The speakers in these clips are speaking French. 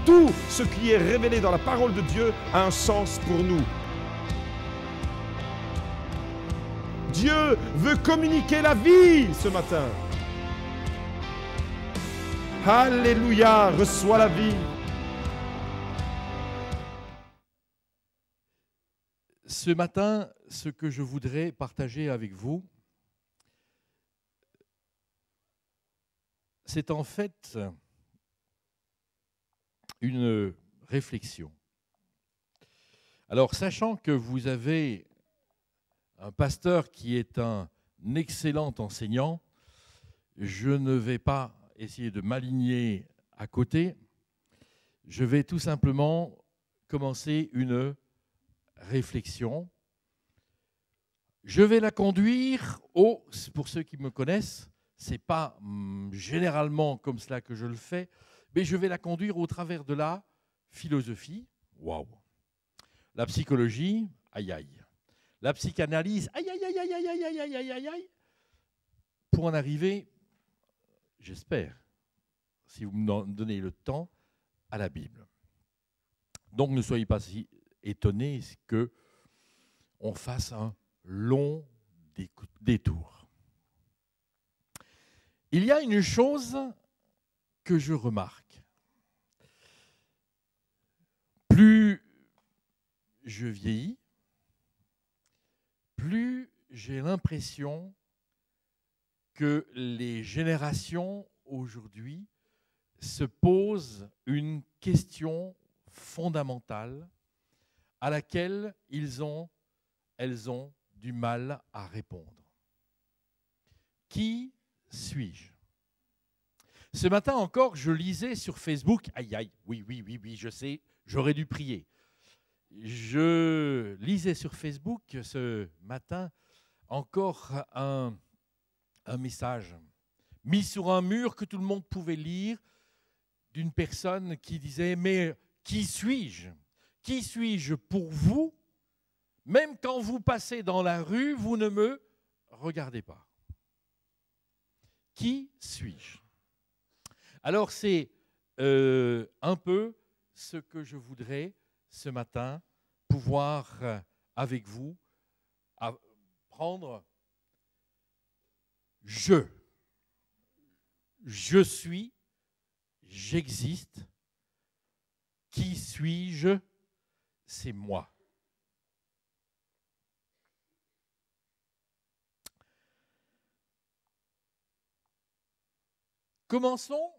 tout ce qui est révélé dans la parole de Dieu a un sens pour nous. Dieu veut communiquer la vie ce matin. Alléluia, reçois la vie. Ce matin, ce que je voudrais partager avec vous, c'est en fait une réflexion. Alors, sachant que vous avez un pasteur qui est un excellent enseignant, je ne vais pas essayer de m'aligner à côté. Je vais tout simplement commencer une réflexion. Je vais la conduire pour ceux qui me connaissent, ce n'est pas généralement comme cela que je le fais, mais je vais la conduire au travers de la philosophie, waouh, la psychologie, aïe aïe, la psychanalyse, aïe aïe aïe aïe aïe aïe aïe aïe aïe aïe, pour en arriver, j'espère, si vous me donnez le temps, à la Bible. Donc ne soyez pas si étonnés qu'on fasse un long détour. Il y a une chose que je remarque. Plus je vieillis, plus j'ai l'impression que les générations aujourd'hui se posent une question fondamentale à laquelle elles ont du mal à répondre. Qui suis-je? Ce matin encore, je lisais sur Facebook, aïe aïe, oui, je sais, j'aurais dû prier. Je lisais sur Facebook ce matin encore un message mis sur un mur que tout le monde pouvait lire d'une personne qui disait « Mais qui suis-je? Qui suis-je pour vous? Même quand vous passez dans la rue, vous ne me regardez pas. Qui suis-je » Alors c'est un peu ce que je voudrais ce matin pouvoir avec vous prendre. Je suis, j'existe. Qui suis-je? C'est moi. Commençons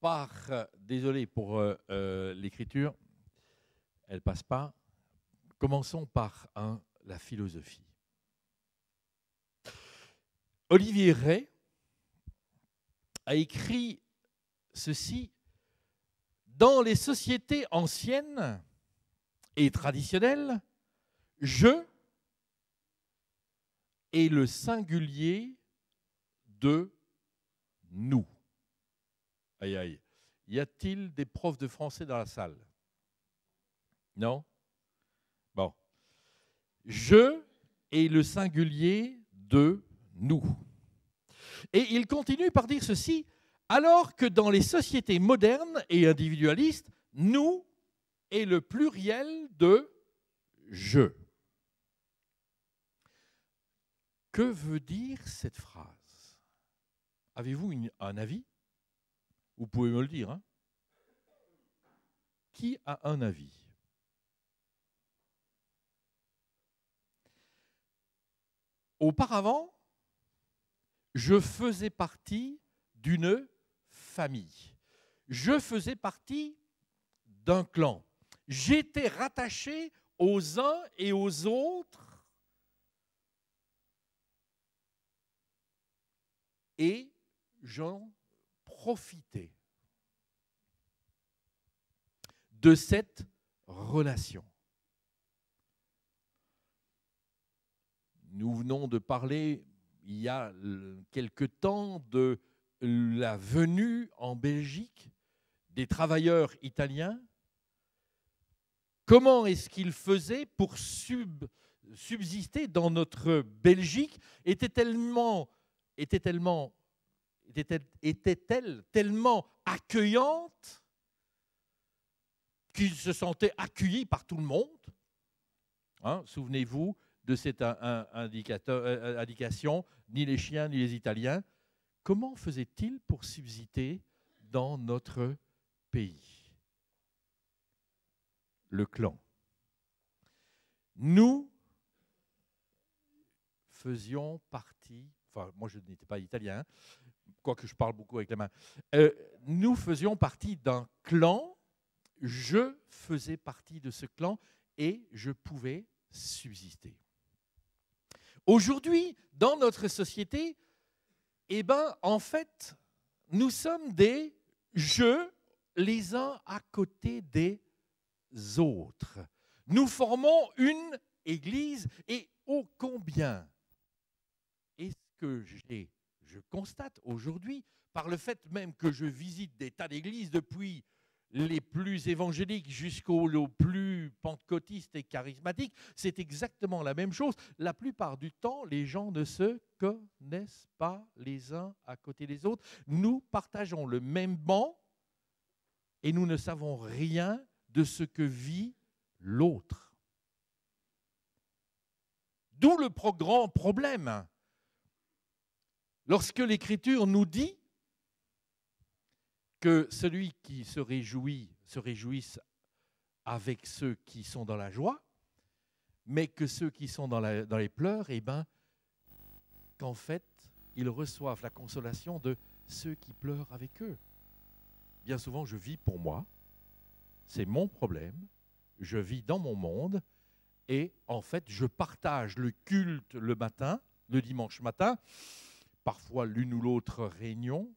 par, désolé pour l'écriture, elle ne passe pas. Commençons par la philosophie. Olivier Rey a écrit ceci: dans les sociétés anciennes et traditionnelles, je est le singulier de nous. Aïe, aïe. Y a-t-il des profs de français dans la salle? Non? Bon. Je est le singulier de nous. Et il continue par dire ceci: alors que dans les sociétés modernes et individualistes, nous est le pluriel de je. Que veut dire cette phrase? Avez-vous un avis? Vous pouvez me le dire. Hein? Qui a un avis? Auparavant, je faisais partie d'une famille. Je faisais partie d'un clan. J'étais rattaché aux uns et aux autres et j'en profitais de cette relation. Nous venons de parler il y a quelque temps de la venue en Belgique des travailleurs italiens. Comment est-ce qu'ils faisaient pour subsister dans notre Belgique? Était-elle tellement, tellement accueillante qui se sentaient accueillis par tout le monde. Hein, souvenez-vous de cette indication, ni les chiens ni les Italiens. Comment faisaient-ils pour subsister dans notre pays? Le clan. Nous faisions partie, enfin moi je n'étais pas italien, quoique je parle beaucoup avec la main, nous faisions partie d'un clan, je faisais partie de ce clan et je pouvais subsister. Aujourd'hui, dans notre société, eh ben, en fait, nous sommes des jeux les uns à côté des autres. Nous formons une église et ô combien est-ce que je constate aujourd'hui, par le fait même que je visite des tas d'églises depuis les plus évangéliques jusqu'aux plus pentecôtistes et charismatiques, c'est exactement la même chose. La plupart du temps, les gens ne se connaissent pas les uns à côté des autres. Nous partageons le même banc et nous ne savons rien de ce que vit l'autre. D'où le grand problème. Lorsque l'Écriture nous dit que celui qui se réjouisse avec ceux qui sont dans la joie, mais que ceux qui sont dans les pleurs, eh ben, qu'en fait, ils reçoivent la consolation de ceux qui pleurent avec eux. Bien souvent, je vis pour moi, c'est mon problème, je vis dans mon monde, et en fait, je partage le culte le matin, le dimanche matin, parfois l'une ou l'autre réunion,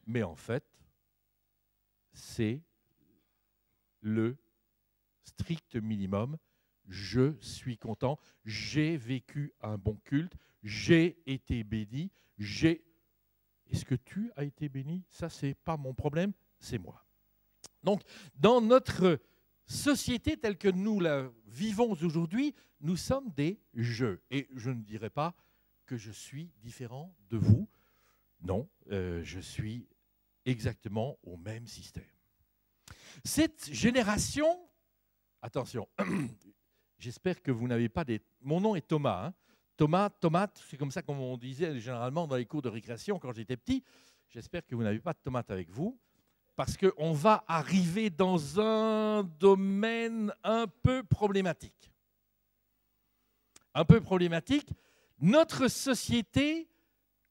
mais en fait, c'est le strict minimum. Je suis content, j'ai vécu un bon culte, j'ai été béni, Est-ce que tu as été béni? Ça, ce n'est pas mon problème, c'est moi. Donc, dans notre société telle que nous la vivons aujourd'hui, nous sommes des jeux. Et je ne dirais pas que je suis différent de vous. Non, je suis exactement au même système. Cette génération, attention, j'espère que vous n'avez pas des... Mon nom est Thomas. Hein. Thomas, tomate, c'est comme ça qu'on disait généralement dans les cours de récréation quand j'étais petit. J'espère que vous n'avez pas de tomates avec vous, parce qu'on va arriver dans un domaine un peu problématique. Un peu problématique. Notre société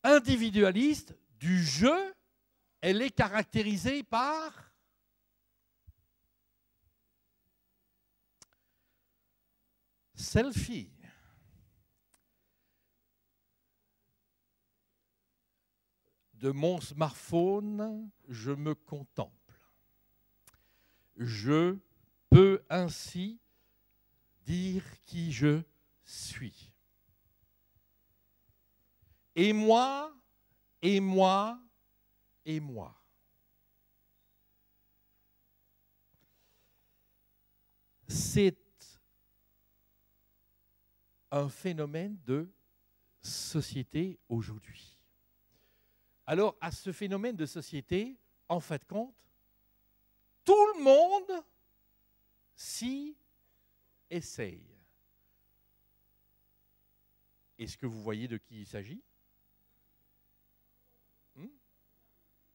individualiste du jeu, elle est caractérisée par selfie. De mon smartphone, je me contemple. Je peux ainsi dire qui je suis. Et moi, et moi, et moi. C'est un phénomène de société aujourd'hui. Alors, à ce phénomène de société, en fait compte, tout le monde s'y essaye. Est-ce que vous voyez de qui il s'agit?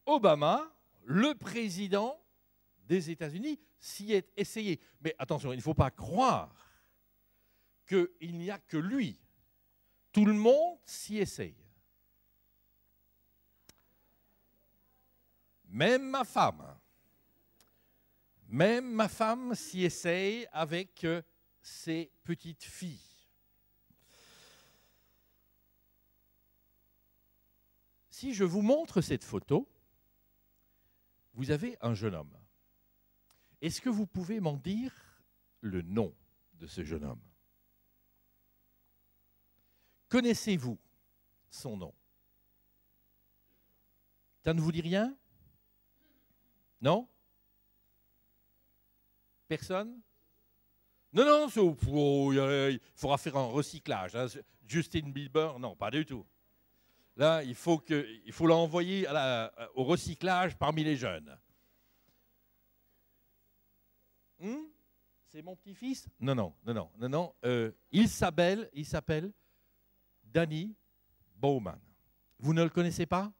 Obama, le président des États-Unis, s'y est essayé. Mais attention, il ne faut pas croire qu'il n'y a que lui. Tout le monde s'y essaye. Même ma femme s'y essaye avec ses petites filles. Si je vous montre cette photo, vous avez un jeune homme. Est-ce que vous pouvez m'en dire le nom de ce jeune homme? Connaissez-vous son nom? Ça ne vous dit rien? Non? Personne? Non, il faudra faire un recyclage. Hein. Justin Bieber, non, pas du tout. Là, il faut l'envoyer au recyclage parmi les jeunes. C'est mon petit-fils? Non. Il s'appelle Danny Bowman. Vous ne le connaissez pas?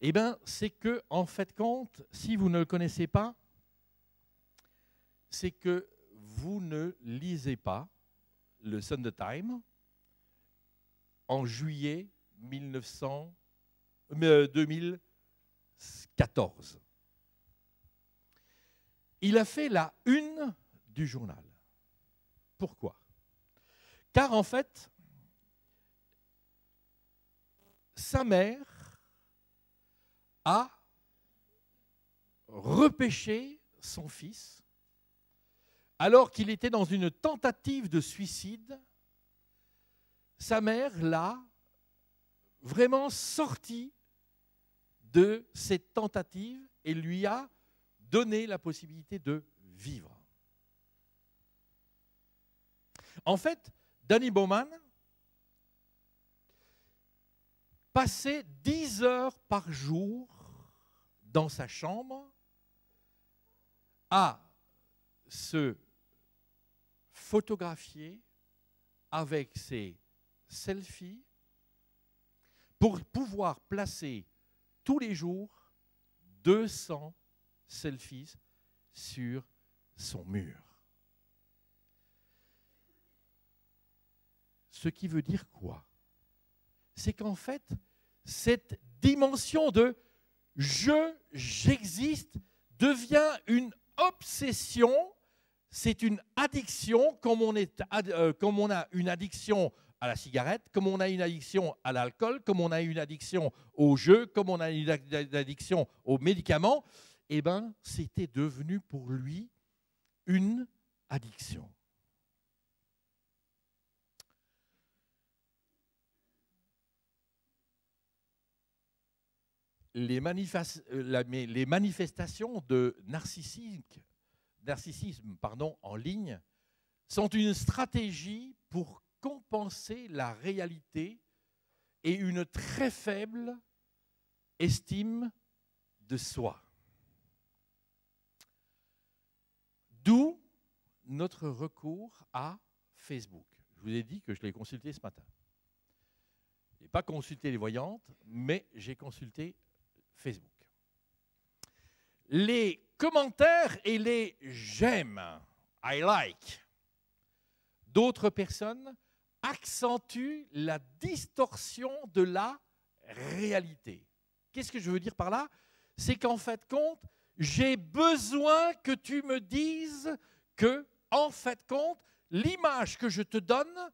Eh bien, c'est que, en fait, compte, si vous ne le connaissez pas, c'est que vous ne lisez pas le Sunday Times en juillet 2014. Il a fait la une du journal. Pourquoi? Car en fait, sa mère a repêché son fils alors qu'il était dans une tentative de suicide. Sa mère l'a vraiment sorti de cette tentative et lui a donné la possibilité de vivre. En fait, Danny Bowman passait 10 heures par jour dans sa chambre à se photographier avec ses selfies pour pouvoir placer tous les jours 200 selfies sur son mur. Ce qui veut dire quoi? C'est qu'en fait, cette dimension de « j'existe » devient une obsession, c'est une addiction, comme on a une addiction à la cigarette, comme on a une addiction à l'alcool, comme on a une addiction aux jeux, comme on a une addiction aux médicaments. Eh bien, c'était devenu pour lui une addiction. Les manifestations de narcissisme en ligne sont une stratégie pour compenser la réalité et une très faible estime de soi. D'où notre recours à Facebook. Je vous ai dit que je l'ai consulté ce matin. Je n'ai pas consulté les voyantes, mais j'ai consulté Facebook. Les commentaires et les j'aime, I like, d'autres personnes accentuent la distorsion de la réalité. Qu'est-ce que je veux dire par là? C'est qu'en fait, compte, j'ai besoin que tu me dises que, en fait, compte, l'image que je te donne,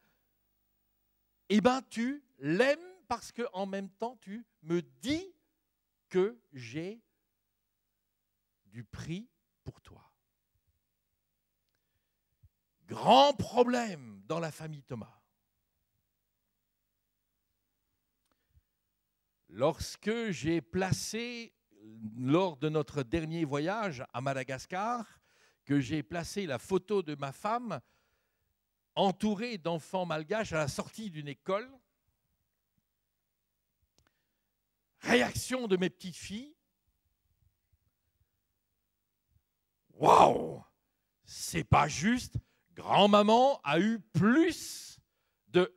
eh ben, tu l'aimes parce qu'en même temps, tu me dis que j'ai du prix pour toi. Grand problème dans la famille Thomas. Lorsque j'ai placé, lors de notre dernier voyage à Madagascar, que j'ai placé la photo de ma femme entourée d'enfants malgaches à la sortie d'une école, réaction de mes petites filles, waouh, c'est pas juste, grand-maman a eu plus de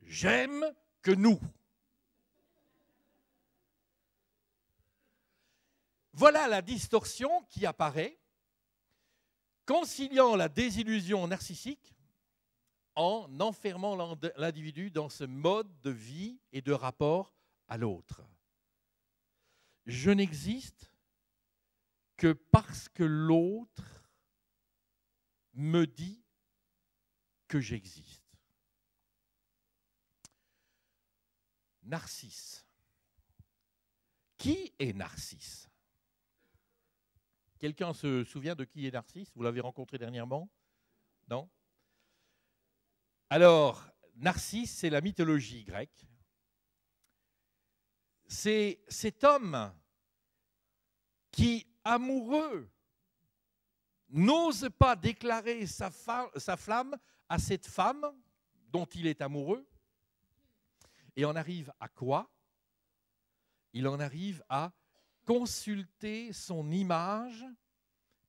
j'aime que nous. Voilà la distorsion qui apparaît, conciliant la désillusion narcissique en enfermant l'individu dans ce mode de vie et de rapport à l'autre. Je n'existe que parce que l'autre me dit que j'existe. Narcisse. Qui est Narcisse? Quelqu'un se souvient de qui est Narcisse? Vous l'avez rencontré dernièrement? Non? Alors, Narcisse, c'est la mythologie grecque. C'est cet homme qui, amoureux, n'ose pas déclarer sa flamme à cette femme dont il est amoureux. Et on arrive à quoi? Il en arrive à consulter son image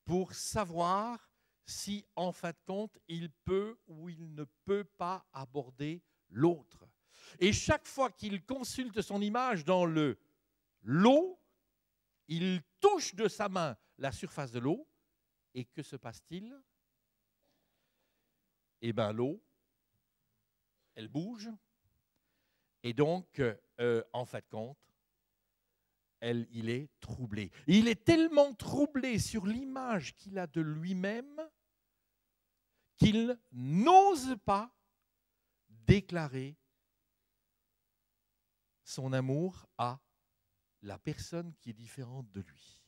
pour savoir si, en fin de compte, il peut ou il ne peut pas aborder l'autre. Et chaque fois qu'il consulte son image dans l'eau, il touche de sa main la surface de l'eau. Et que se passe-t-il? Eh bien, l'eau, elle bouge. Et donc, en fin de compte, il est troublé. Il est tellement troublé sur l'image qu'il a de lui-même qu'il n'ose pas déclarer son amour à la personne qui est différente de lui.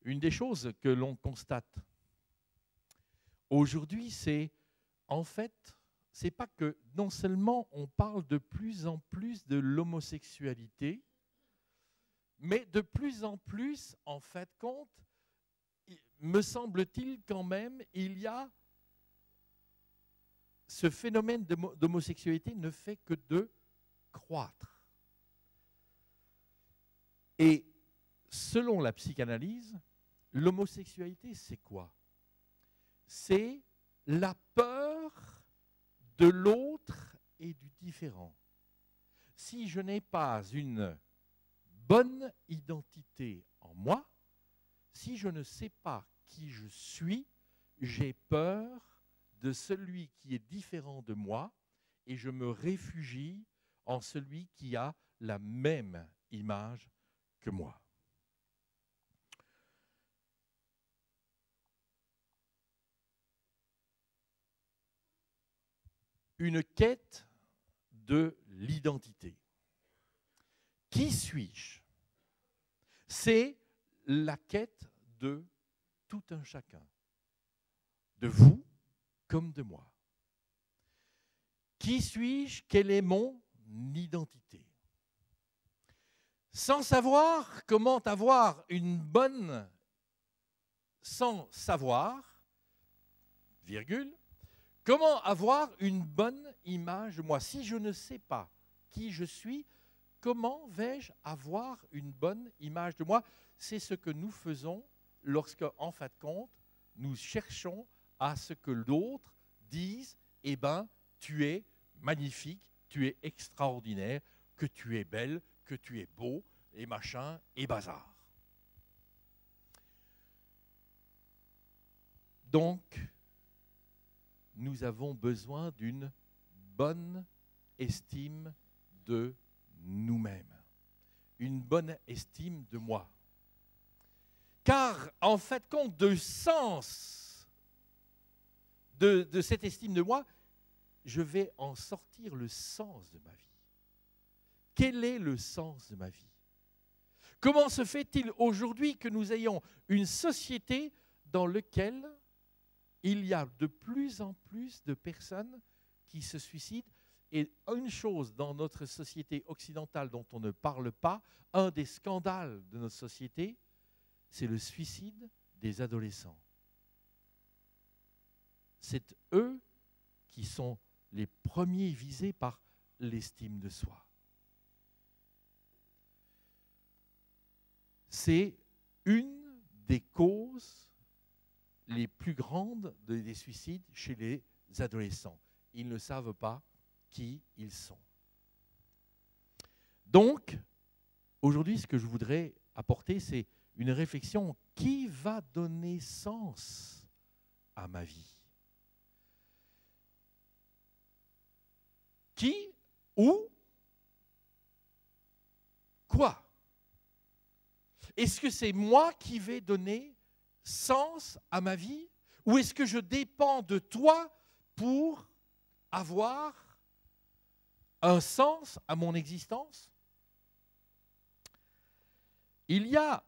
Une des choses que l'on constate aujourd'hui, c'est en fait, c'est pas que non seulement on parle de plus en plus de l'homosexualité, mais de plus en plus, en fait, compte, me semble-t-il quand même, il y a ce phénomène d'homosexualité ne fait que de croître. Et selon la psychanalyse, l'homosexualité, c'est quoi? C'est la peur de l'autre et du différent. Si je n'ai pas une bonne identité en moi, si je ne sais pas qui je suis, j'ai peur de celui qui est différent de moi et je me réfugie en celui qui a la même image que moi. Une quête de l'identité. Qui suis-je? C'est la quête de tout un chacun, de vous comme de moi. Qui suis-je? Quelle est mon identité? Sans savoir comment avoir une bonne, sans savoir, virgule, comment avoir une bonne image de moi? Si je ne sais pas qui je suis, comment vais-je avoir une bonne image de moi? C'est ce que nous faisons lorsque, en fin de compte, nous cherchons à ce que l'autre dise « Eh bien, tu es magnifique, tu es extraordinaire, que tu es belle, que tu es beau, et machin, et bazar. » Donc, nous avons besoin d'une bonne estime de nous-mêmes, une bonne estime de moi. Car, en fait, compte de sens de cette estime de moi, je vais en sortir le sens de ma vie. Quel est le sens de ma vie? Comment se fait-il aujourd'hui que nous ayons une société dans laquelle il y a de plus en plus de personnes qui se suicident? Et une chose dans notre société occidentale dont on ne parle pas, un des scandales de notre société, c'est le suicide des adolescents. C'est eux qui sont les premiers visés par l'estime de soi. C'est une des causes les plus grandes des suicides chez les adolescents. Ils ne savent pas qui ils sont. Donc, aujourd'hui, ce que je voudrais apporter, c'est une réflexion qui va donner sens à ma vie. Qui, où, quoi? Est-ce que c'est moi qui vais donner sens à ma vie? Ou est-ce que je dépends de toi pour avoir un sens à mon existence? Il y a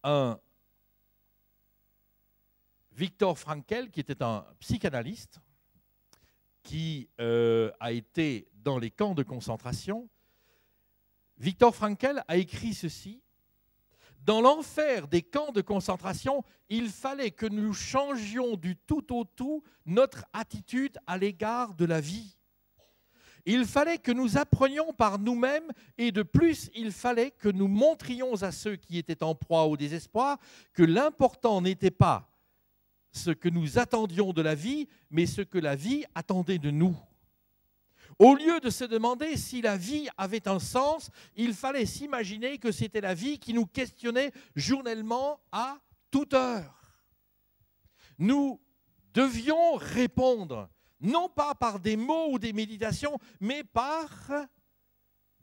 un Viktor Frankl, qui était un psychanalyste, qui a été dans les camps de concentration. Viktor Frankl a écrit ceci: dans l'enfer des camps de concentration, il fallait que nous changions du tout au tout notre attitude à l'égard de la vie. Il fallait que nous apprenions par nous-mêmes et de plus, il fallait que nous montrions à ceux qui étaient en proie au désespoir que l'important n'était pas ce que nous attendions de la vie, mais ce que la vie attendait de nous. Au lieu de se demander si la vie avait un sens, il fallait s'imaginer que c'était la vie qui nous questionnait journellement à toute heure. Nous devions répondre, non pas par des mots ou des méditations, mais par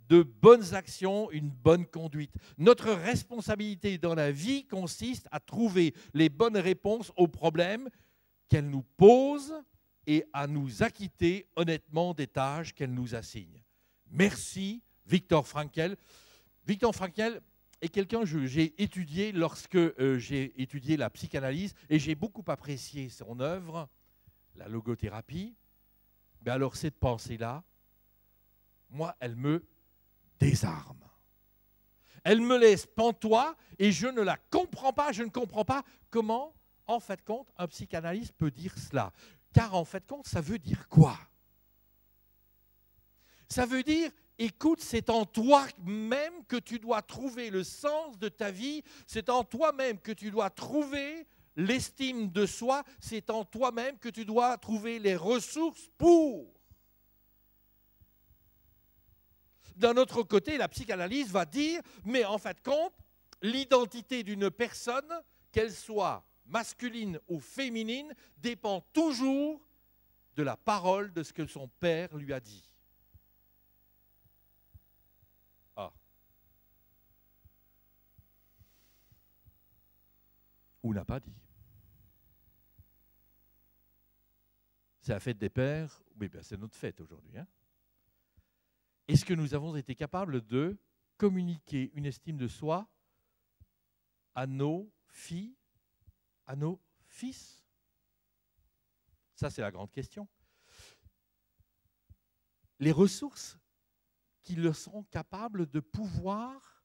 de bonnes actions, une bonne conduite. Notre responsabilité dans la vie consiste à trouver les bonnes réponses aux problèmes qu'elle nous pose et à nous acquitter honnêtement des tâches qu'elle nous assigne. Merci, Viktor Frankl. Viktor Frankl est quelqu'un que j'ai étudié lorsque j'ai étudié la psychanalyse et j'ai beaucoup apprécié son œuvre, la logothérapie. Mais alors cette pensée-là, moi, elle me désarme. Elle me laisse pantois et je ne la comprends pas. Je ne comprends pas comment, en fait de compte, un psychanalyste peut dire cela. Car en fait de compte, ça veut dire quoi? Ça veut dire, écoute, c'est en toi-même que tu dois trouver le sens de ta vie. C'est en toi-même que tu dois trouver l'estime de soi. C'est en toi-même que tu dois trouver les ressources pour. D'un autre côté, la psychanalyse va dire, mais en fait de compte, l'identité d'une personne, qu'elle soit masculine ou féminine, dépend toujours de la parole de ce que son père lui a dit. Ah. Ou n'a pas dit. C'est la fête des pères, oui, ben c'est notre fête aujourd'hui, hein. Est-ce que nous avons été capables de communiquer une estime de soi à nos filles, à nos fils? Ça, c'est la grande question. Les ressources qui le seront capables de pouvoir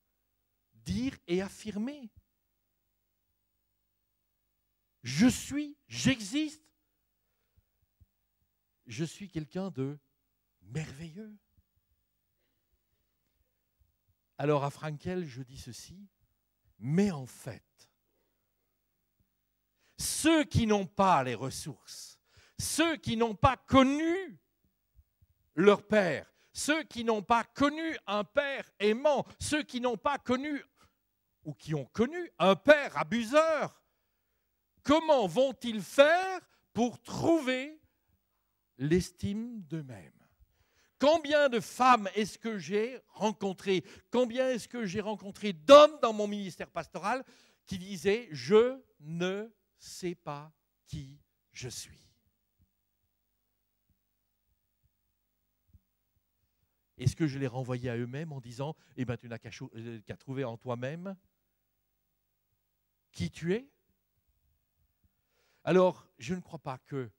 dire et affirmer. Je suis, j'existe. Je suis quelqu'un de merveilleux. Alors à Frankl, je dis ceci, mais en fait, ceux qui n'ont pas les ressources, ceux qui n'ont pas connu leur père, ceux qui n'ont pas connu un père aimant, ceux qui n'ont pas connu ou qui ont connu un père abuseur, comment vont-ils faire pour trouver l'estime d'eux-mêmes? Combien de femmes est-ce que j'ai rencontrées? Combien est-ce que j'ai rencontré d'hommes dans mon ministère pastoral qui disaient « Je ne sais pas qui je suis ». Est-ce que je les renvoyais à eux-mêmes en disant « Eh bien, tu n'as qu'à trouver en toi-même qui tu es ». Alors, je ne crois pas que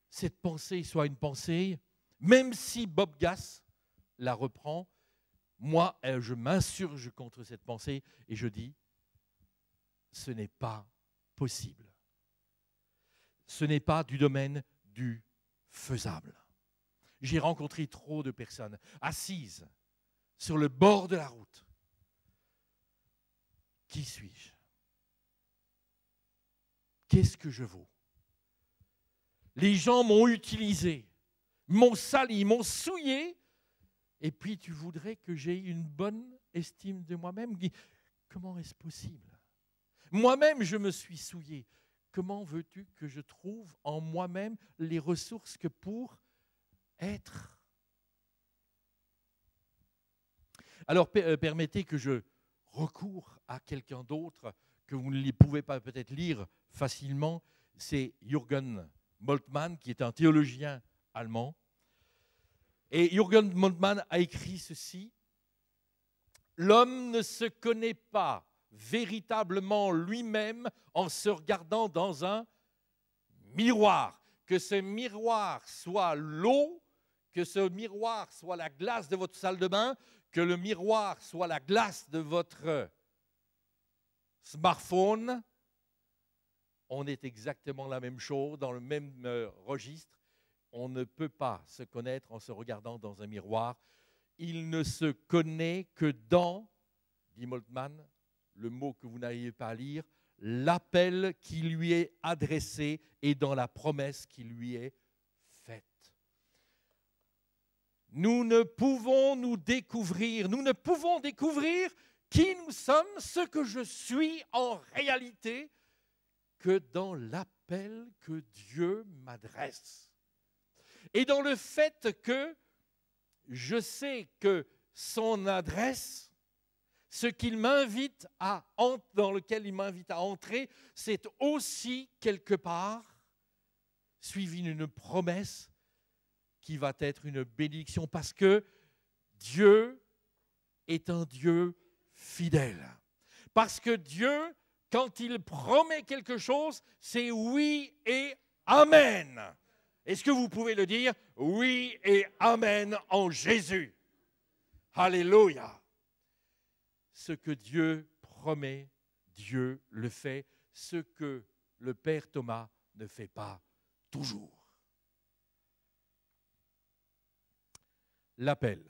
cette pensée soit une pensée. Même si Bob Gass la reprend, moi, je m'insurge contre cette pensée et je dis, ce n'est pas possible. Ce n'est pas du domaine du faisable. J'ai rencontré trop de personnes assises sur le bord de la route. Qui suis-je? Qu'est-ce que je vaux? Les gens m'ont utilisé, m'ont sali, m'ont souillé, et puis tu voudrais que j'aie une bonne estime de moi-même. Comment est-ce possible? Moi-même, je me suis souillé. Comment veux-tu que je trouve en moi-même les ressources que pour être? Alors, permettez que je recours à quelqu'un d'autre que vous ne pouvez pas peut-être lire facilement. C'est Jürgen Moltmann, qui est un théologien allemand. Et Jürgen Moltmann a écrit ceci: l'homme ne se connaît pas véritablement lui-même en se regardant dans un miroir. Que ce miroir soit l'eau, que ce miroir soit la glace de votre salle de bain, que le miroir soit la glace de votre smartphone, on est exactement la même chose, dans le même registre. on ne peut pas se connaître en se regardant dans un miroir. Il ne se connaît que dans, dit Moltmann, le mot que vous n'arrivez pas à lire, l'appel qui lui est adressé et dans la promesse qui lui est faite. Nous ne pouvons découvrir qui nous sommes, ce que je suis en réalité, que dans l'appel que Dieu m'adresse. Et dans le fait que je sais que son adresse, ce qu'il m'invite dans lequel il m'invite à entrer, c'est aussi quelque part suivi d'une promesse qui va être une bénédiction, parce que Dieu est un Dieu fidèle. Parce que Dieu, quand il promet quelque chose, c'est oui et amen. Est-ce que vous pouvez le dire? Oui et amen en Jésus. Alléluia. Ce que Dieu promet, Dieu le fait. Ce que le Père Thomas ne fait pas toujours. L'appel.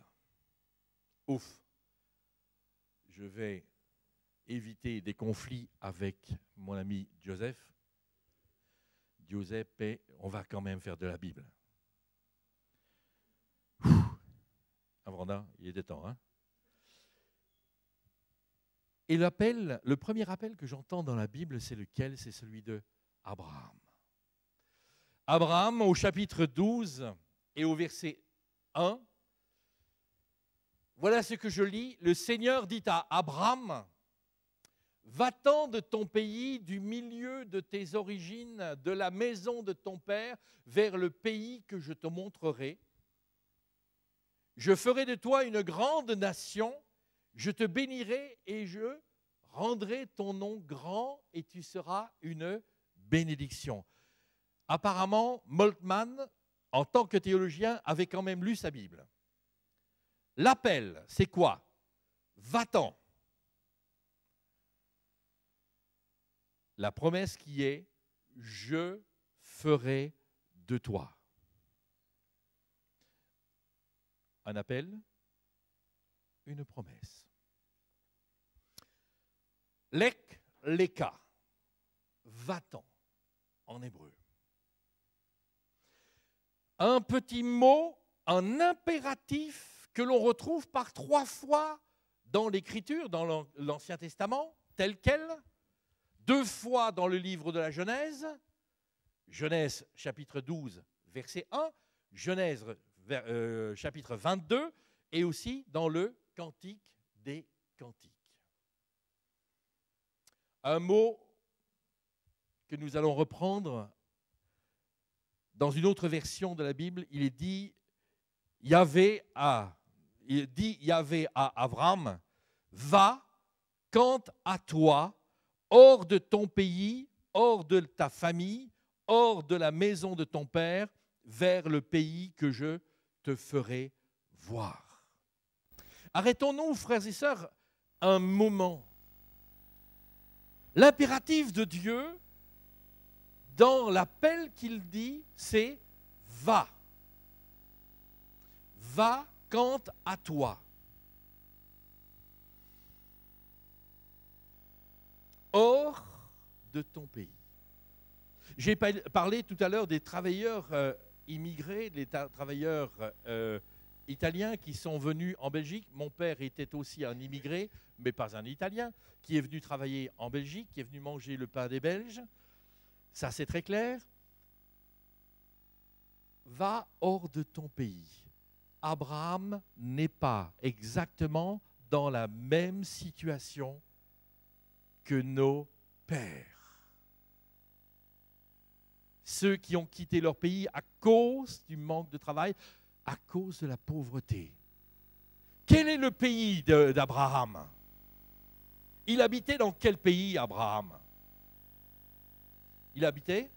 Ouf. Je vais éviter des conflits avec mon ami Joseph. Giuseppe, on va quand même faire de la Bible. Amanda, il est temps, hein? Et l'appel, le premier appel que j'entends dans la Bible, c'est lequel? C'est celui de Abraham. Abraham, au chapitre 12 et au verset 1, voilà ce que je lis. Le Seigneur dit à Abraham, va-t'en de ton pays, du milieu de tes origines, de la maison de ton père, vers le pays que je te montrerai. Je ferai de toi une grande nation, je te bénirai et je rendrai ton nom grand et tu seras une bénédiction. Apparemment, Moltmann, en tant que théologien, avait quand même lu sa Bible. L'appel, c'est quoi? Va-t'en. La promesse qui est « Je ferai de toi ». Un appel, une promesse. Lek, leka, va-t'en en hébreu. Un petit mot, un impératif que l'on retrouve par 3 fois dans l'Écriture, dans l'Ancien Testament, tel quel, 2 fois dans le livre de la Genèse, Genèse chapitre 12, verset 1, Genèse chapitre 22, et aussi dans le Cantique des Cantiques. Un mot que nous allons reprendre dans une autre version de la Bible, il est dit Yahvé à Abraham, va, quant à toi, hors de ton pays, hors de ta famille, hors de la maison de ton père, vers le pays que je te ferai voir. Arrêtons-nous, frères et sœurs, un moment. L'impératif de Dieu, dans l'appel qu'il dit, c'est « va ». Va quant à toi. Hors de ton pays. J'ai parlé tout à l'heure des travailleurs immigrés, des travailleurs italiens qui sont venus en Belgique. Mon père était aussi un immigré, mais pas un Italien, qui est venu travailler en Belgique, qui est venu manger le pain des Belges. Ça, c'est très clair. Va hors de ton pays. Abraham n'est pas exactement dans la même situation que nos pères. Ceux qui ont quitté leur pays à cause du manque de travail, à cause de la pauvreté. Quel est le pays d'Abraham? Il habitait dans quel pays, Abraham? Il habitait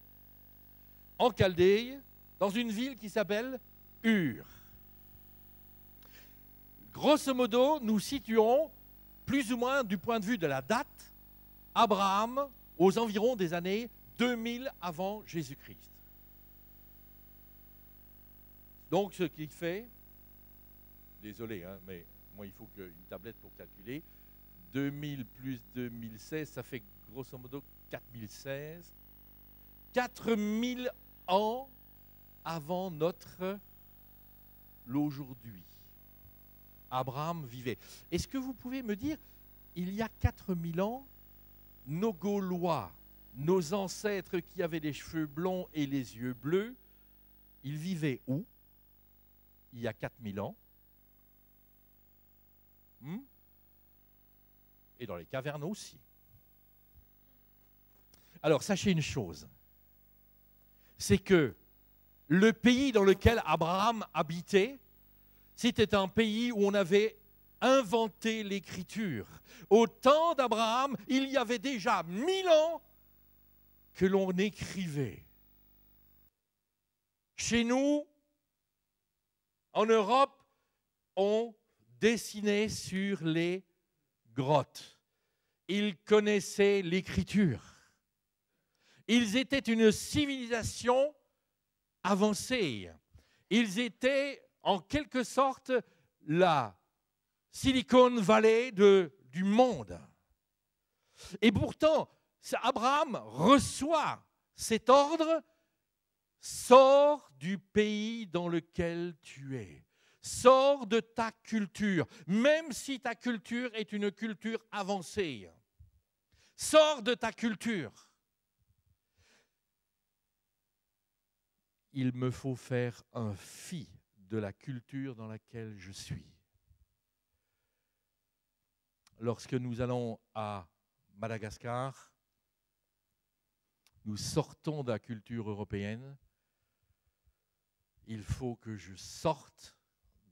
en Chaldée, dans une ville qui s'appelle Ur. Grosso modo, nous situons, plus ou moins du point de vue de la date, Abraham aux environs des années 2000 avant Jésus-Christ. Donc, ce qui fait, désolé, hein, mais moi, il faut une tablette pour calculer. 2000 plus 2016, ça fait grosso modo 4016. 4000 ans avant l'aujourd'hui. Abraham vivait. Est-ce que vous pouvez me dire, il y a 4000 ans, nos Gaulois, nos ancêtres qui avaient les cheveux blonds et les yeux bleus, ils vivaient où? Il y a 4000 ans. Et dans les cavernes aussi. Alors, sachez une chose, c'est que le pays dans lequel Abraham habitait, c'était un pays où on avait inventé l'écriture. Au temps d'Abraham, il y avait déjà 1000 ans que l'on écrivait. Chez nous, en Europe, on dessinait sur les grottes. Ils connaissaient l'écriture. Ils étaient une civilisation avancée. Ils étaient en quelque sorte la Silicon Valley du monde. Et pourtant, Abraham reçoit cet ordre: sors du pays dans lequel tu es. Sors de ta culture, même si ta culture est une culture avancée. Sors de ta culture. Il me faut faire un fi de la culture dans laquelle je suis. Lorsque nous allons à Madagascar, nous sortons de la culture européenne. Il faut que je sorte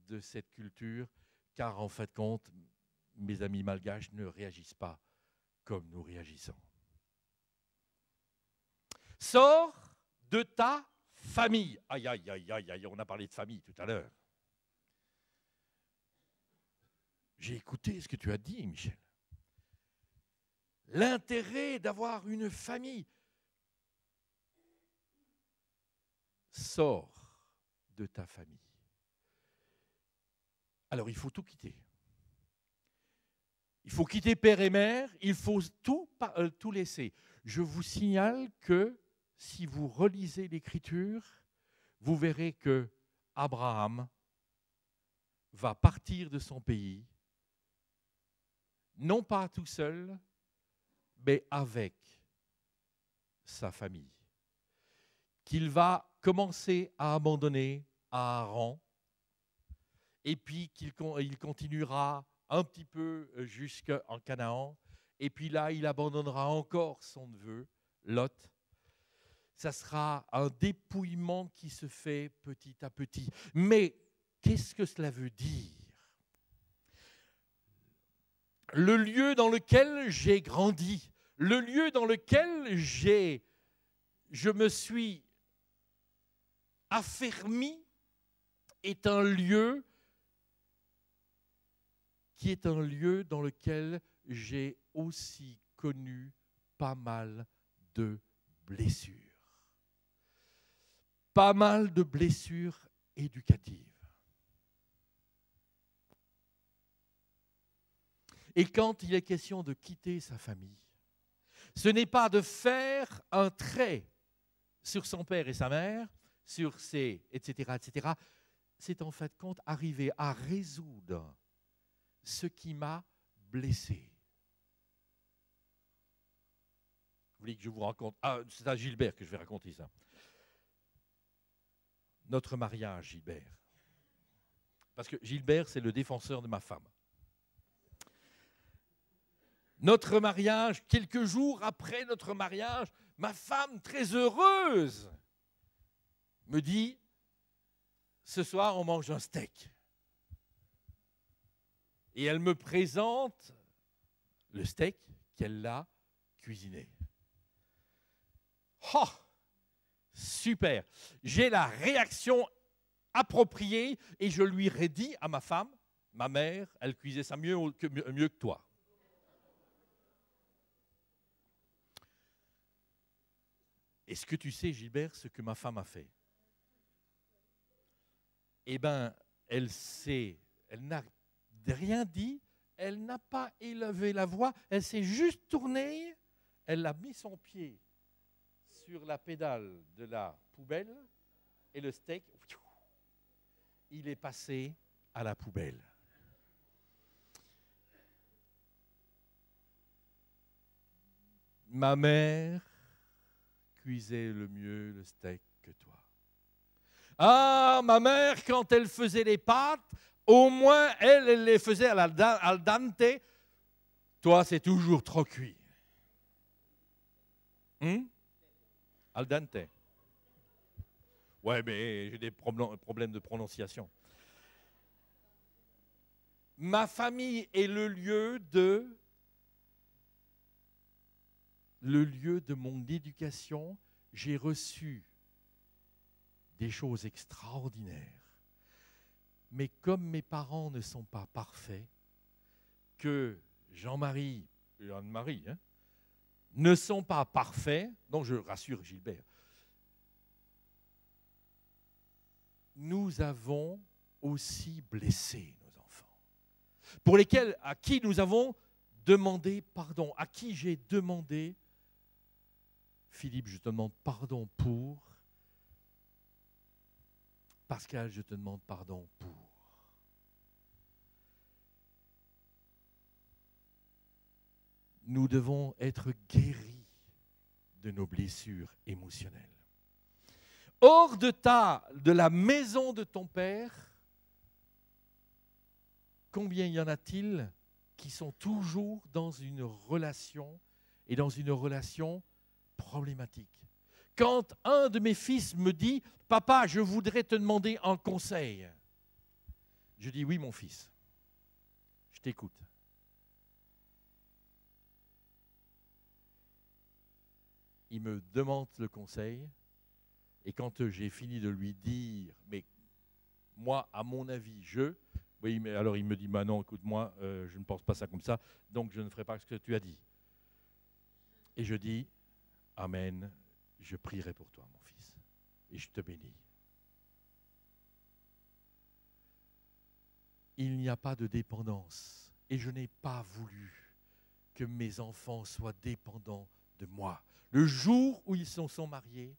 de cette culture, car en fait compte, mes amis malgaches ne réagissent pas comme nous réagissons. Sors de ta famille. Aïe, aïe, aïe, aïe, aïe, on a parlé de famille tout à l'heure. J'ai écouté ce que tu as dit, Michel. L'intérêt d'avoir une famille. Sors de ta famille. Alors, il faut tout quitter. Il faut quitter père et mère, il faut tout laisser. Je vous signale que si vous relisez l'Écriture, vous verrez que Abraham va partir de son pays, non pas tout seul, mais avec sa famille, qu'il va commencer à abandonner à Haran, et puis qu'il continuera un petit peu jusqu'en Canaan, et puis là, il abandonnera encore son neveu, Lot. Ça sera un dépouillement qui se fait petit à petit. Mais qu'est-ce que cela veut dire? Le lieu dans lequel j'ai grandi, le lieu dans lequel je me suis affermi est un lieu qui est un lieu dans lequel j'ai aussi connu pas mal de blessures. Pas mal de blessures éducatives. Et quand il est question de quitter sa famille, ce n'est pas de faire un trait sur son père et sa mère, sur ses, etc., etc. C'est en fait compte arriver à résoudre ce qui m'a blessé. Vous voulez que je vous raconte? Ah, c'est à Gilbert que je vais raconter ça. Notre mariage, Gilbert. Parce que Gilbert, c'est le défenseur de ma femme. Notre mariage, quelques jours après notre mariage, ma femme, très heureuse, me dit, ce soir, on mange un steak. Et elle me présente le steak qu'elle a cuisiné. Oh, super! J'ai la réaction appropriée et je lui ai dit à ma femme, ma mère, elle cuisait ça mieux que toi. Est-ce que tu sais, Gilbert, ce que ma femme a fait? eh bien, elle n'a rien dit, elle n'a pas élevé la voix, elle s'est juste tournée, elle a mis son pied sur la pédale de la poubelle et le steak, il est passé à la poubelle. Ma mère cuisait le mieux le steak que toi. Ah, ma mère, quand elle faisait les pâtes, au moins, elle les faisait al dente. Toi, c'est toujours trop cuit. Al dente. Ouais, mais j'ai des problèmes de prononciation. Ma famille est le lieu de mon éducation. J'ai reçu des choses extraordinaires. Mais comme mes parents ne sont pas parfaits, que Jean-Marie et Anne-Marie ne sont pas parfaits, donc je rassure Gilbert, nous avons aussi blessé nos enfants, à qui nous avons demandé pardon, à qui j'ai demandé, Philippe, je te demande pardon pour, Pascal, je te demande pardon pour. Nous devons être guéris de nos blessures émotionnelles. Hors de la maison de ton père, combien y en a-t-il qui sont toujours dans une relation et dans une relation problématique? Quand un de mes fils me dit « Papa, je voudrais te demander un conseil », je dis « Oui, mon fils, je t'écoute ». Il me demande le conseil et quand j'ai fini de lui dire « Mais moi, à mon avis, oui, mais alors il me dit bah « Non, écoute-moi, je ne pense pas ça comme ça, donc je ne ferai pas ce que tu as dit. » Et je dis « Amen, je prierai pour toi, mon fils, et je te bénis. » Il n'y a pas de dépendance, et je n'ai pas voulu que mes enfants soient dépendants de moi. Le jour où ils se sont mariés,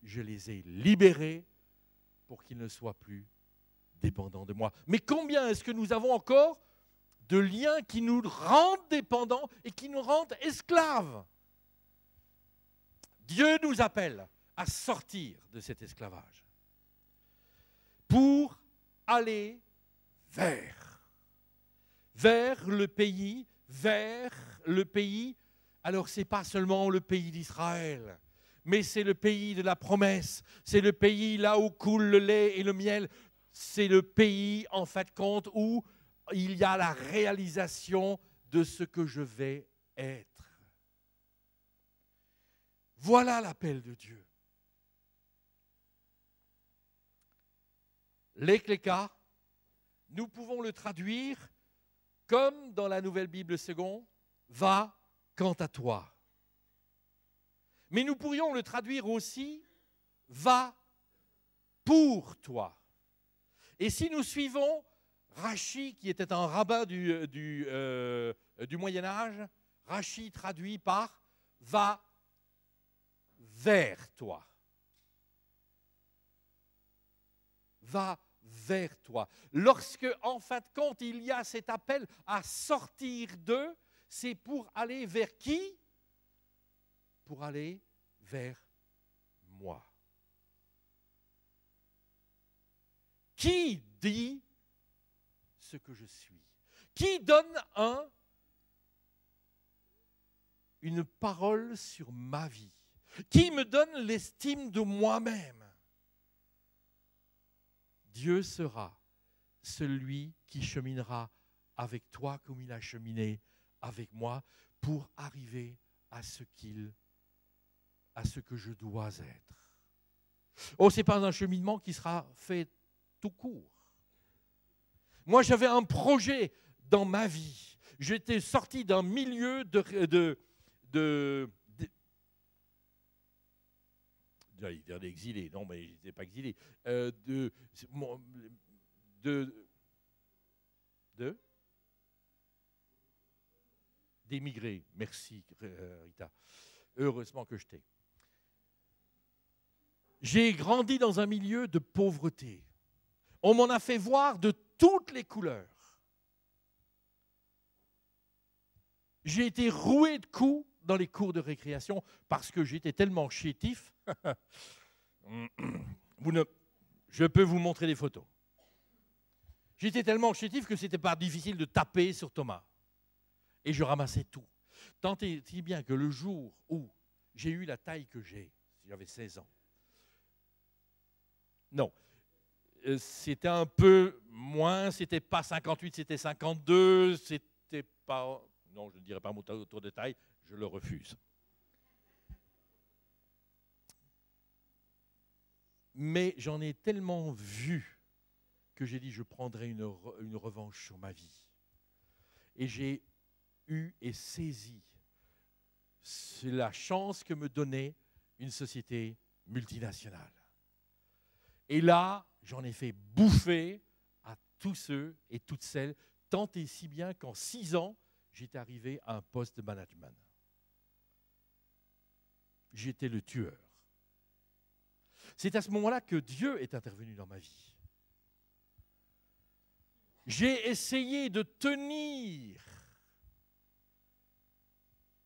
je les ai libérés pour qu'ils ne soient plus dépendants de moi. Mais combien est-ce que nous avons encore de liens qui nous rendent dépendants et qui nous rendent esclaves? Dieu nous appelle à sortir de cet esclavage pour aller vers le pays, alors ce n'est pas seulement le pays d'Israël, mais c'est le pays de la promesse, c'est le pays là où coule le lait et le miel, c'est le pays en fait compte où il y a la réalisation de ce que je vais être. Voilà l'appel de Dieu. L'Ekleka, nous pouvons le traduire comme dans la Nouvelle Bible seconde, va quant à toi. Mais nous pourrions le traduire aussi, va pour toi. Et si nous suivons Rachi, qui était un rabbin du Moyen-Âge, Rachi traduit par va vers toi. Va vers toi. Lorsque, en fait, quand il y a cet appel à sortir d'eux, c'est pour aller vers qui? Pour aller vers moi. Qui dit ce que je suis? Qui donne une parole sur ma vie? Qui me donne l'estime de moi-même? Dieu sera celui qui cheminera avec toi comme il a cheminé avec moi pour arriver à ce que je dois être. Oh, ce n'est pas un cheminement qui sera fait tout court. Moi, j'avais un projet dans ma vie. J'étais sorti d'un milieu j'allais dire d'exilé, non, mais je n'étais pas exilé. d'émigrer. Merci, Rita. Heureusement que je t'ai. J'ai grandi dans un milieu de pauvreté. On m'en a fait voir de toutes les couleurs. J'ai été roué de coups dans les cours de récréation parce que j'étais tellement chétif. Je peux vous montrer des photos. J'étais tellement chétif que ce n'était pas difficile de taper sur Thomas. Et je ramassais tout. Tant et si bien que le jour où j'ai eu la taille que j'ai, j'avais 16 ans, non, c'était un peu moins, c'était pas 58, c'était 52, c'était pas... Non, je ne dirais pas mon tour de taille, je le refuse. Mais j'en ai tellement vu que j'ai dit je prendrai une revanche sur ma vie. Et j'ai eu et saisi la chance que me donnait une société multinationale. Et là, j'en ai fait bouffer à tous ceux et toutes celles, tant et si bien qu'en 6 ans, j'étais arrivé à un poste de management. J'étais le tueur. C'est à ce moment-là que Dieu est intervenu dans ma vie. J'ai essayé de tenir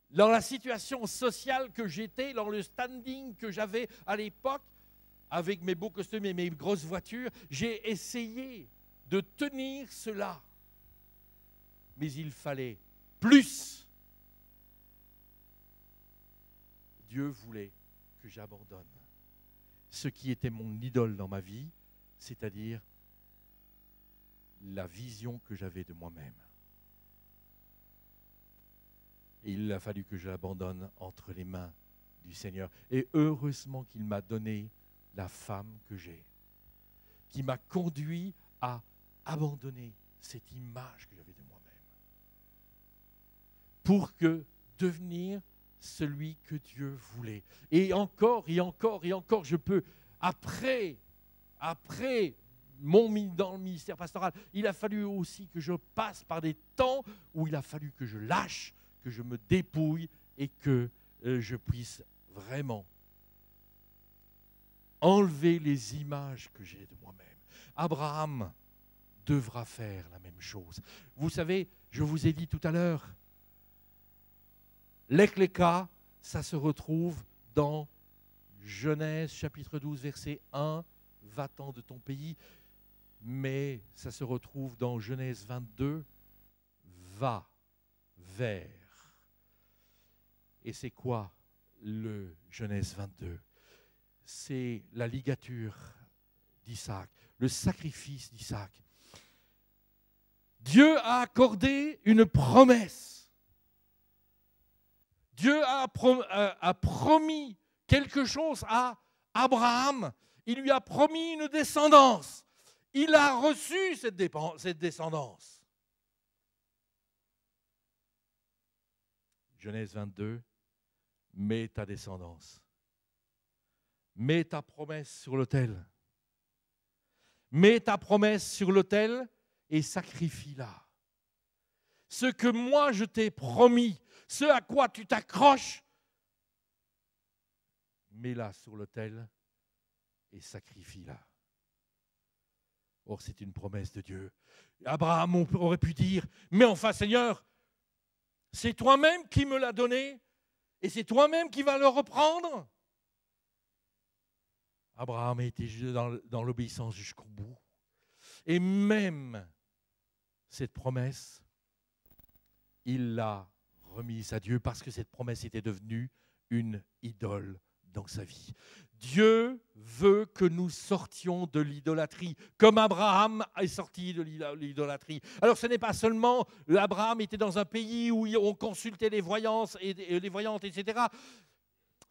dans la situation sociale que j'étais, dans le standing que j'avais à l'époque, avec mes beaux costumes et mes grosses voitures, j'ai essayé de tenir cela. Mais il fallait plus. Dieu voulait que j'abandonne ce qui était mon idole dans ma vie, c'est-à-dire la vision que j'avais de moi-même. Et il a fallu que je l'abandonne entre les mains du Seigneur. Et heureusement qu'il m'a donné la femme que j'ai, qui m'a conduit à abandonner cette image que j'avais de moi-même, pour que devenir celui que Dieu voulait. Et encore, je peux, après dans le ministère pastoral, il a fallu aussi que je passe par des temps où il a fallu que je lâche, que je me dépouille et que je puisse vraiment enlever les images que j'ai de moi-même. Abraham devra faire la même chose. Vous savez, je vous ai dit tout à l'heure, l'Ekleka, ça se retrouve dans Genèse chapitre 12, verset 1, va-t'en de ton pays, mais ça se retrouve dans Genèse 22, va vers. Et c'est quoi le Genèse 22? C'est la ligature d'Isaac, le sacrifice d'Isaac. Dieu a accordé une promesse. Dieu a promis quelque chose à Abraham. Il lui a promis une descendance. Il a reçu cette descendance. Genèse 22, mets ta descendance. Mets ta promesse sur l'autel. Mets ta promesse sur l'autel et sacrifie-la. Ce que moi je t'ai promis, ce à quoi tu t'accroches, mets-la sur l'autel et sacrifie-la. Or, c'est une promesse de Dieu. Abraham aurait pu dire, mais enfin Seigneur, c'est toi-même qui me l'as donné et c'est toi-même qui vas le reprendre. Abraham a été dans l'obéissance jusqu'au bout. Et même cette promesse, il l'a remise à Dieu parce que cette promesse était devenue une idole dans sa vie. Dieu veut que nous sortions de l'idolâtrie, comme Abraham est sorti de l'idolâtrie. Alors ce n'est pas seulement, Abraham était dans un pays où on consultait les voyances et les voyantes, etc.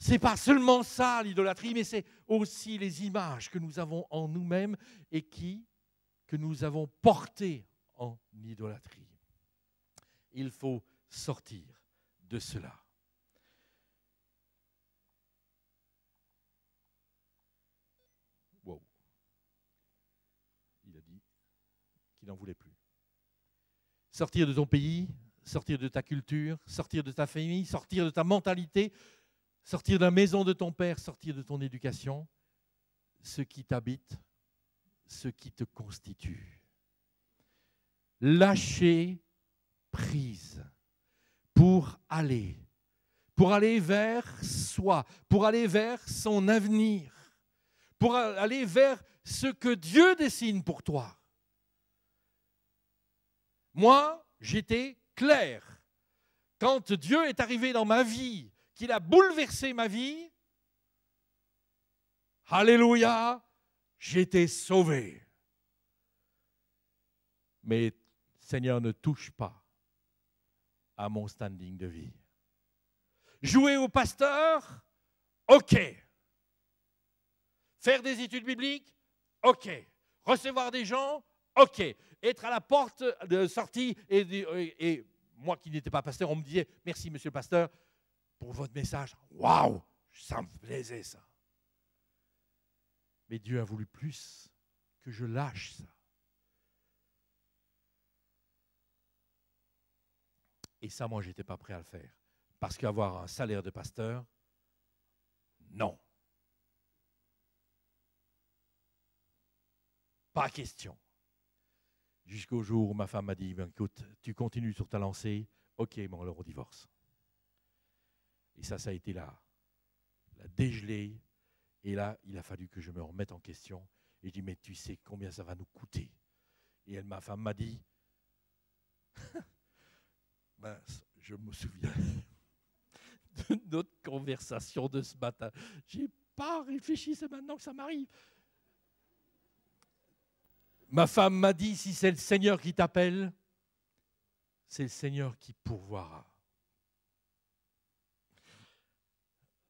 Ce n'est pas seulement ça l'idolâtrie, mais c'est aussi les images que nous avons en nous-mêmes et que nous avons portées en idolâtrie. Il faut sortir de cela. Wow. Il a dit n'en voulait plus. Sortir de ton pays, sortir de ta culture, sortir de ta famille, sortir de ta mentalité, sortir de la maison de ton père, sortir de ton éducation, ce qui t'habite, ce qui te constitue. Lâcher prise pour aller vers soi, pour aller vers son avenir, pour aller vers ce que Dieu dessine pour toi. Moi, j'étais clair. Quand Dieu est arrivé dans ma vie, qu'il a bouleversé ma vie, alléluia, j'étais sauvé. Mais Seigneur, ne touche pas à mon standing de vie. Jouer au pasteur, ok. Faire des études bibliques, ok. Recevoir des gens, ok. Être à la porte de sortie et moi qui n'étais pas pasteur, on me disait « Merci, monsieur le pasteur, pour votre message. » Waouh, ça me plaisait ça. Mais Dieu a voulu plus que je lâche ça. Et ça, moi, je n'étais pas prêt à le faire. Parce qu'avoir un salaire de pasteur, non. Pas question. Jusqu'au jour où ma femme m'a dit, ben, écoute, tu continues sur ta lancée, ok, bon alors on divorce. Et ça a été la dégelée. Et là, il a fallu que je me remette en question. Et je dis, mais tu sais combien ça va nous coûter? Et ma femme m'a dit, mince, je me souviens de notre conversation de ce matin. Je n'ai pas réfléchi, c'est maintenant que ça m'arrive. Ma femme m'a dit, si c'est le Seigneur qui t'appelle, c'est le Seigneur qui pourvoira.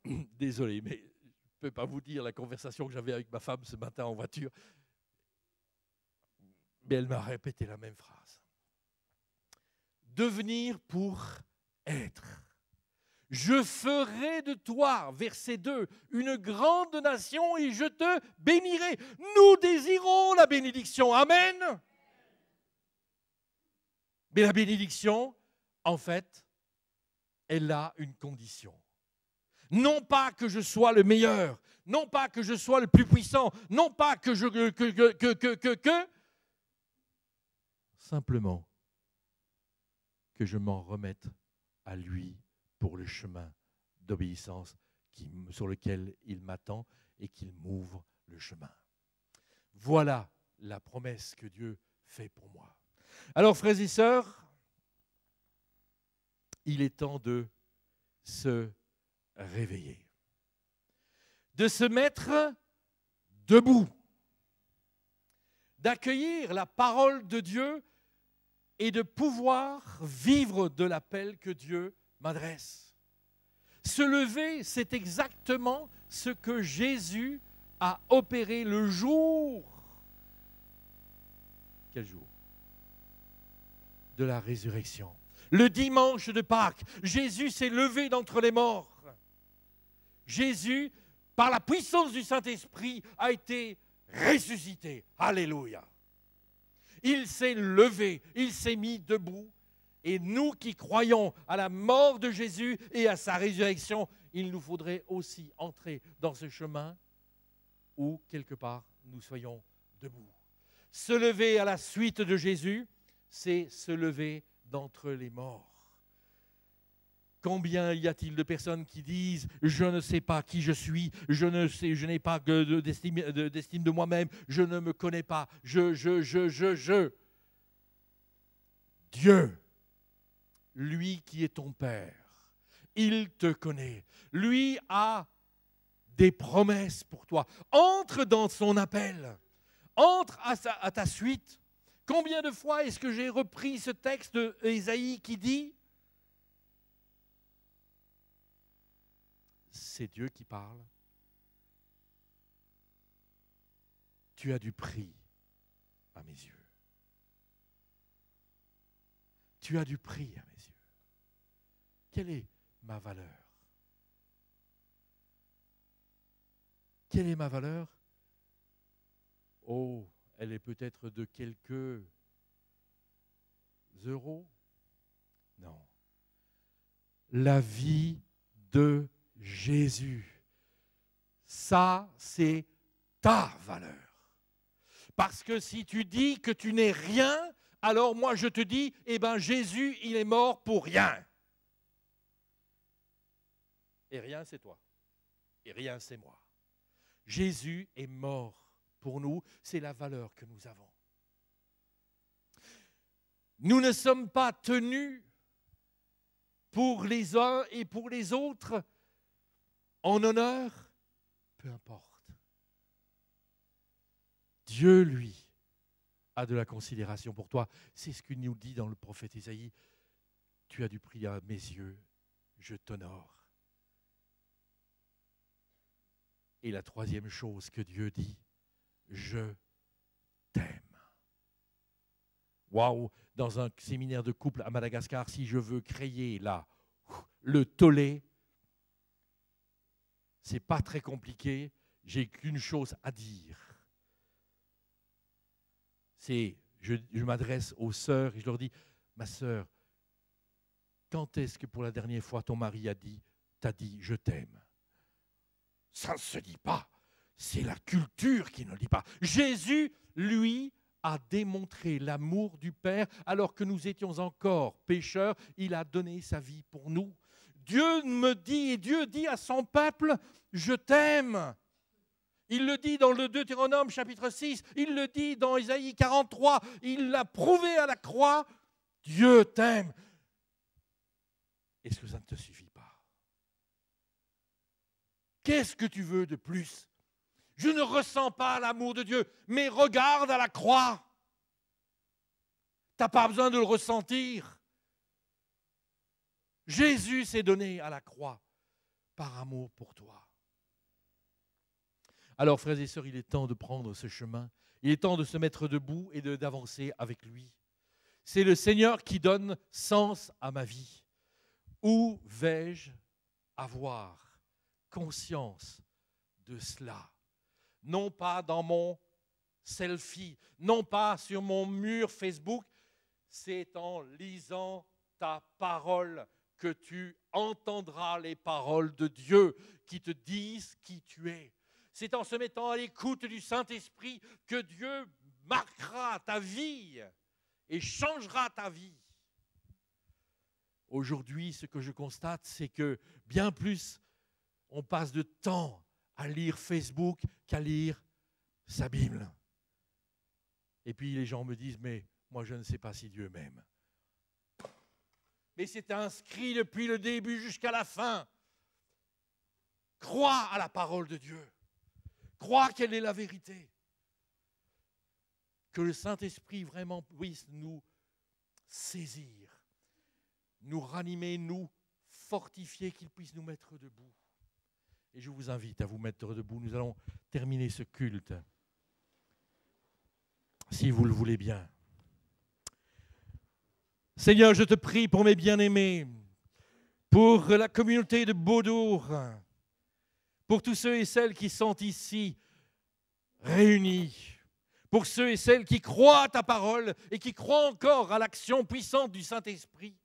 Désolé, mais je ne peux pas vous dire la conversation que j'avais avec ma femme ce matin en voiture. Mais elle m'a répété la même phrase. Devenir pour être. Je ferai de toi, verset 2, une grande nation et je te bénirai. Nous désirons la bénédiction. Amen. Mais la bénédiction, en fait, elle a une condition. Non pas que je sois le meilleur, non pas que je sois le plus puissant, non pas que simplement que je m'en remette à lui pour le chemin d'obéissance sur lequel il m'attend et qu'il m'ouvre le chemin. Voilà la promesse que Dieu fait pour moi. Alors, frères et sœurs, il est temps de se réveiller, de se mettre debout, d'accueillir la parole de Dieu et de pouvoir vivre de l'appel que Dieu m'adresse. Se lever, c'est exactement ce que Jésus a opéré le jour. Quel jour? De la résurrection. Le dimanche de Pâques, Jésus s'est levé d'entre les morts. Jésus, par la puissance du Saint-Esprit, a été ressuscité. Alléluia. Il s'est levé, il s'est mis debout. Et nous qui croyons à la mort de Jésus et à sa résurrection, il nous faudrait aussi entrer dans ce chemin où, quelque part, nous soyons debout. Se lever à la suite de Jésus, c'est se lever d'entre les morts. Combien y a-t-il de personnes qui disent « Je ne sais pas qui je suis, je n'ai pas d'estime de moi-même, je ne me connais pas, je. » Dieu, lui qui est ton Père, il te connaît. Lui a des promesses pour toi. Entre dans son appel. Entre à ta suite. Combien de fois est-ce que j'ai repris ce texte d'Ésaïe qui dit c'est Dieu qui parle. Tu as du prix à mes yeux. Tu as du prix à mes yeux. Quelle est ma valeur? Quelle est ma valeur? Oh, elle est peut-être de quelques euros? Non. La vie de Jésus. Ça, c'est ta valeur. Parce que si tu dis que tu n'es rien, alors moi je te dis, eh bien Jésus, il est mort pour rien. Et rien, c'est toi. Et rien, c'est moi. Jésus est mort pour nous, c'est la valeur que nous avons. Nous ne sommes pas tenus pour les uns et pour les autres en honneur, peu importe. Dieu, lui, a de la considération pour toi. C'est ce qu'il nous dit dans le prophète Isaïe. Tu as du prix à mes yeux, je t'honore. Et la troisième chose que Dieu dit, je t'aime. Waouh, dans un séminaire de couple à Madagascar, si je veux créer là le tollé, c'est pas très compliqué, j'ai qu'une chose à dire. Je m'adresse aux sœurs et je leur dis, ma sœur, quand est-ce que pour la dernière fois ton mari t'a dit je t'aime? Ça ne se dit pas, c'est la culture qui ne le dit pas. Jésus, lui, a démontré l'amour du Père alors que nous étions encore pécheurs, il a donné sa vie pour nous. Dieu me dit, et Dieu dit à son peuple, je t'aime. Il le dit dans le Deutéronome chapitre 6, il le dit dans Isaïe 43, il l'a prouvé à la croix, Dieu t'aime. Est-ce que ça ne te suffit pas? Qu'est-ce que tu veux de plus? Je ne ressens pas l'amour de Dieu, mais regarde à la croix. Tu n'as pas besoin de le ressentir. Jésus s'est donné à la croix par amour pour toi. Alors, frères et sœurs, il est temps de prendre ce chemin. Il est temps de se mettre debout et d'avancer avec lui. C'est le Seigneur qui donne sens à ma vie. Où vais-je avoir conscience de cela? Non pas dans mon selfie, non pas sur mon mur Facebook, c'est en lisant ta parole que tu entendras les paroles de Dieu qui te disent qui tu es. C'est en se mettant à l'écoute du Saint-Esprit que Dieu marquera ta vie et changera ta vie. Aujourd'hui, ce que je constate, c'est que bien plus on passe de temps à lire Facebook qu'à lire sa Bible. Et puis les gens me disent, mais moi je ne sais pas si Dieu m'aime. Mais c'est inscrit depuis le début jusqu'à la fin. Crois à la parole de Dieu. Crois qu'elle est la vérité. Que le Saint-Esprit vraiment puisse nous saisir, nous ranimer, nous fortifier, qu'il puisse nous mettre debout. Et je vous invite à vous mettre debout. Nous allons terminer ce culte, si vous le voulez bien. Seigneur, je te prie pour mes bien-aimés, pour la communauté de Beaudour, pour tous ceux et celles qui sont ici réunis, pour ceux et celles qui croient à ta parole et qui croient encore à l'action puissante du Saint-Esprit.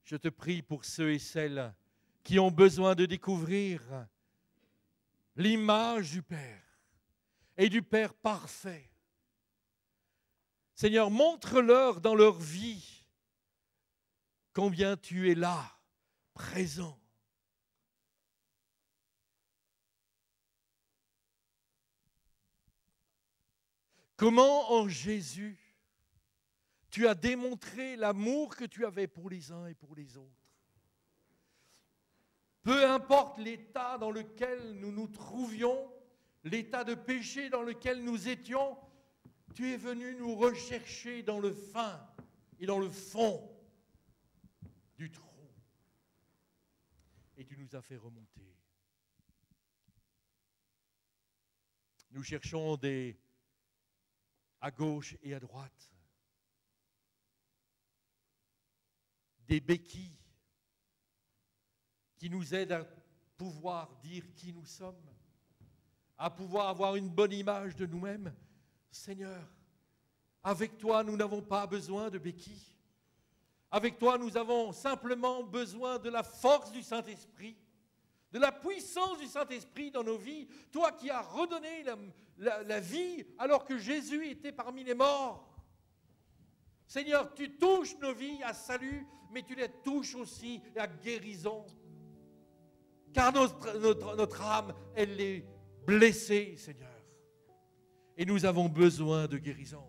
Je te prie pour ceux et celles qui ont besoin de découvrir l'image du Père et du Père parfait. Seigneur, montre-leur dans leur vie combien tu es là, présent. Comment en Jésus tu as démontré l'amour que tu avais pour les uns et pour les autres. Peu importe l'état dans lequel nous nous trouvions, l'état de péché dans lequel nous étions, tu es venu nous rechercher dans le fin et dans le fond du trou. Et tu nous as fait remonter. Nous cherchons à gauche et à droite des béquilles qui nous aident à pouvoir dire qui nous sommes, à pouvoir avoir une bonne image de nous-mêmes. Seigneur, Avec toi, nous n'avons pas besoin de béquilles. Avec toi, nous avons simplement besoin de la force du Saint-Esprit, de la puissance du Saint-Esprit dans nos vies. Toi qui as redonné la vie alors que Jésus était parmi les morts. Seigneur, tu touches nos vies à salut, mais tu les touches aussi à guérison. Car notre âme, elle est blessée, Seigneur. Et nous avons besoin de guérison.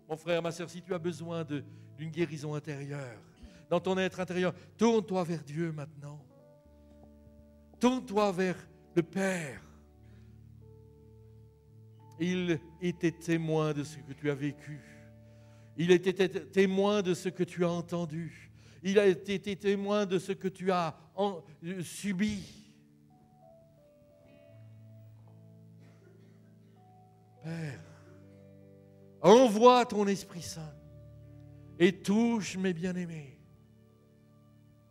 Mon frère, ma sœur, si tu as besoin d'une guérison intérieure, dans ton être intérieur, tourne-toi vers Dieu maintenant. Tourne-toi vers le Père. Il était témoin de ce que tu as vécu. Il était témoin de ce que tu as entendu. Il a été témoin de ce que tu as subi. Père, envoie ton Esprit Saint et touche mes bien-aimés.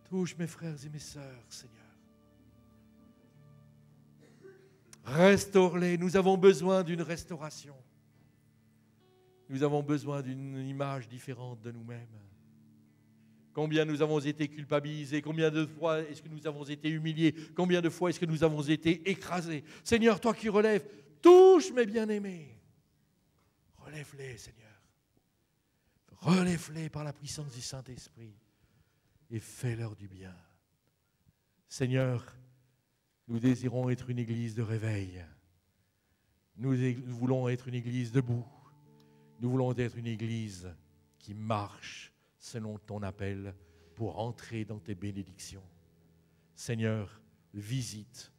Touche mes frères et mes sœurs, Seigneur. Restaure-les. Nous avons besoin d'une restauration. Nous avons besoin d'une image différente de nous-mêmes. Combien nous avons été culpabilisés, combien de fois est-ce que nous avons été humiliés, combien de fois est-ce que nous avons été écrasés. Seigneur, toi qui relèves, touche mes bien-aimés. Relève-les, Seigneur. Relève-les par la puissance du Saint-Esprit et fais-leur du bien. Seigneur, nous désirons être une église de réveil. Nous voulons être une église debout. Nous voulons être une église qui marche selon ton appel pour entrer dans tes bénédictions. Seigneur, visite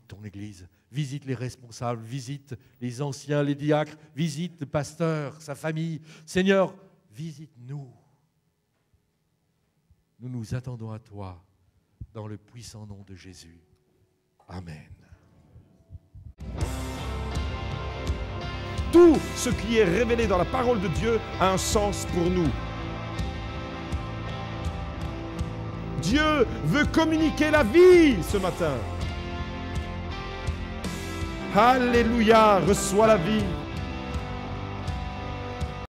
ton église, visite les responsables, visite les anciens, les diacres, visite le pasteur, sa famille. Seigneur, visite-nous. Nous nous attendons à toi dans le puissant nom de Jésus. Amen. Tout ce qui est révélé dans la parole de Dieu a un sens pour nous. Dieu veut communiquer la vie ce matin. Alléluia, reçois la vie.